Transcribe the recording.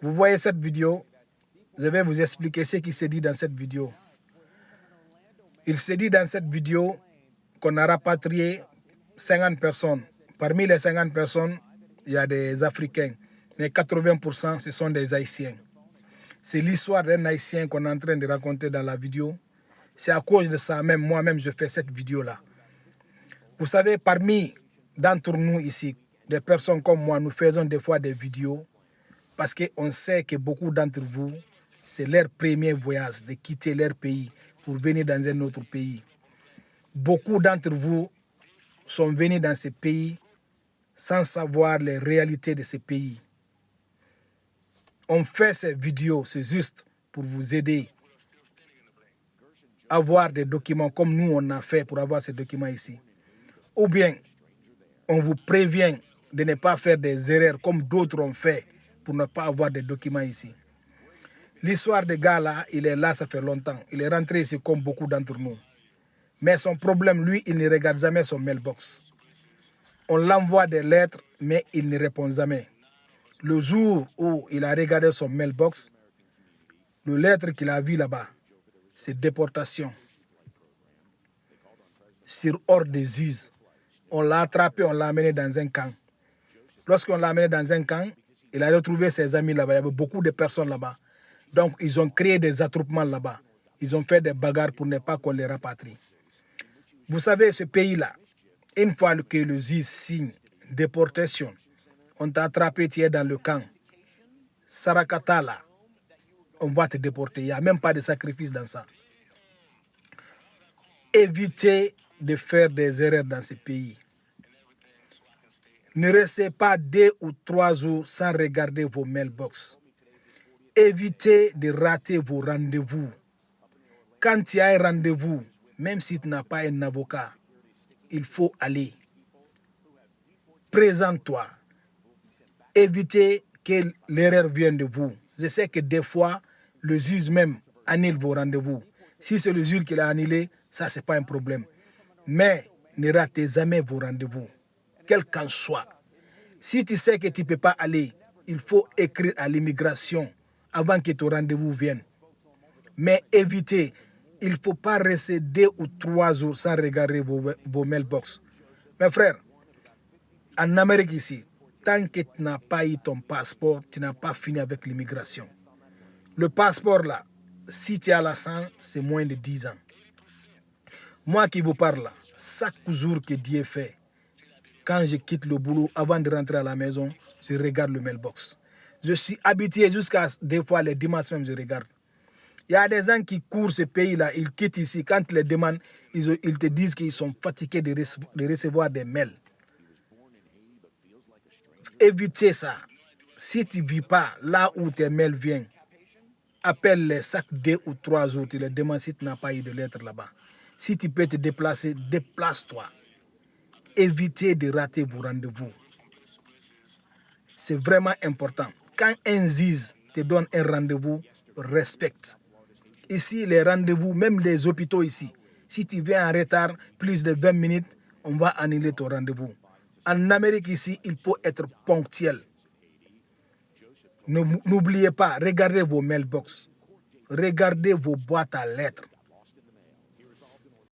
Vous voyez cette vidéo, je vais vous expliquer ce qui se dit dans cette vidéo. Il se dit dans cette vidéo qu'on a rapatrié 50 personnes. Parmi les 50 personnes, il y a des Africains, mais 80% ce sont des Haïtiens. C'est l'histoire d'un Haïtien qu'on est en train de raconter dans la vidéo. C'est à cause de ça même, moi-même, je fais cette vidéo-là. Vous savez, parmi d'entre nous ici, des personnes comme moi, nous faisons des fois des vidéos parce qu'on sait que beaucoup d'entre vous, c'est leur premier voyage de quitter leur pays pour venir dans un autre pays. Beaucoup d'entre vous sont venus dans ce pays sans savoir les réalités de ce pays. On fait ces vidéos, c'est juste pour vous aider à avoir des documents comme nous on a fait pour avoir ces documents ici. Ou bien, on vous prévient de ne pas faire des erreurs comme d'autres ont fait pour ne pas avoir des documents ici. L'histoire de gars là, il est là, ça fait longtemps. Il est rentré ici comme beaucoup d'entre nous. Mais son problème, lui, il ne regarde jamais son mailbox. On l'envoie des lettres, mais il ne répond jamais. Le jour où il a regardé son mailbox, le lettre qu'il a vu là-bas, c'est déportation. Sur ordre des us. On l'a attrapé, on l'a amené dans un camp. Lorsqu'on l'a amené dans un camp, il a retrouvé ses amis là-bas. Il y avait beaucoup de personnes là-bas. Donc, ils ont créé des attroupements là-bas. Ils ont fait des bagarres pour ne pas qu'on les rapatrie. Vous savez, ce pays-là, une fois que le juge signe déportation, on t'a attrapé, tu es dans le camp. Sarakata, là, on va te déporter. Il n'y a même pas de sacrifice dans ça. Évitez de faire des erreurs dans ce pays. Ne restez pas 2 ou 3 jours sans regarder vos mailbox. Évitez de rater vos rendez-vous. Quand tu as un rendez-vous, même si tu n'as pas un avocat, il faut aller. Présente-toi. Évitez que l'erreur vienne de vous. Je sais que des fois, le juge même annule vos rendez-vous. Si c'est le juge qui l'a annulé, ça, ce n'est pas un problème. Mais ne ratez jamais vos rendez-vous, quel qu'en soit. Si tu sais que tu ne peux pas aller, il faut écrire à l'immigration avant que ton rendez-vous vienne. Mais évitez, il ne faut pas rester 2 ou 3 jours sans regarder vos mailbox. Mes frères, en Amérique ici, tant que tu n'as pas eu ton passeport, tu n'as pas fini avec l'immigration. Le passeport là, si tu as la 100, c'est moins de 10 ans. Moi qui vous parle là, chaque jour que Dieu fait, quand je quitte le boulot, avant de rentrer à la maison, je regarde le mailbox. Je suis habitué jusqu'à des fois les dimanches même, je regarde. Il y a des gens qui courent ce pays-là, ils quittent ici. Quand tu les demandes, ils te disent qu'ils sont fatigués de recevoir des mails. Évitez ça. Si tu ne vis pas là où tes mails viennent, appelle-les chaque 2 ou 3 jours. Tu les demandes si tu n'as pas eu de lettre là-bas. Si tu peux te déplacer, déplace-toi. Évitez de rater vos rendez-vous. C'est vraiment important. Quand un juge te donne un rendez-vous, respecte. Ici, les rendez-vous, même les hôpitaux ici, si tu viens en retard, plus de 20 minutes, on va annuler ton rendez-vous. En Amérique ici, il faut être ponctuel. N'oubliez pas, regardez vos mailbox. Regardez vos boîtes à lettres.